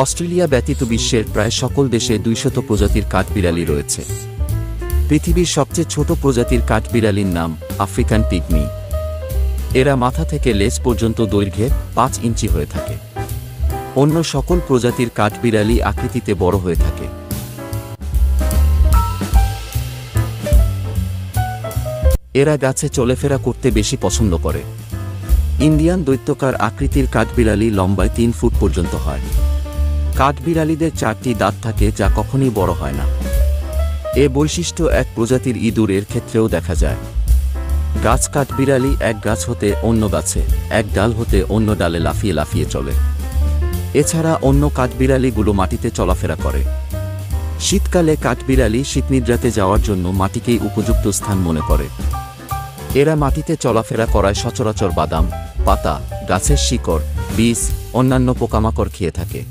Australia ব্যতীত বিশ্বের প্রায় সকল দেশে 200 প্রজাতির কাঠবিড়ালি রয়েছে। পৃথিবীর সবচেয়ে ছোট প্রজাতির কাঠবিড়ালির নাম আফ্রিকান পিগমি। এরা মাথা থেকে লেজ পর্যন্ত দৈর্ঘ্যে 5 ইঞ্চি হয়ে থাকে। অন্য সকল প্রজাতির কাঠবিড়ালি আকৃতিতে বড় হয়ে থাকে। এরা গাছে চলাফেরা করতে বেশি পছন্দ করে। ইন্ডিয়ান দৈত্যাকার আকৃতির কাঠবিড়ালি লম্বায় 3 ফুট পর্যন্ত হয়। কাঠবিড়ালিদের 4টি দাঁত থাকে যা কখনই বড় হয় না। এ বৈশিষ্ট্য এক প্রজাতির ইঁদুরের ক্ষেত্রেও দেখা যায়। গাছ কাঠবিড়ালি এক গাছ হতে অন্য গাছে, এক ডাল হতে অন্য ডালে লাফিয়ে লাফিয়ে চলে। এছাড়া অন্য কাঠবিড়ালিগুলো মাটিতে চলাফেরা করে। শীতকালে কাঠবিড়ালি শীতনিদ্রাতে যাওয়ার জন্য মাটিকেই উপযুক্ত স্থান মনে করে। এরা মাটিতে চলাফেরা করায় সচরাচর বাদাম, পাতা, গাছের শিকড়, বীজ, অন্যান্য পোকামাকড় খেয়ে থাকে।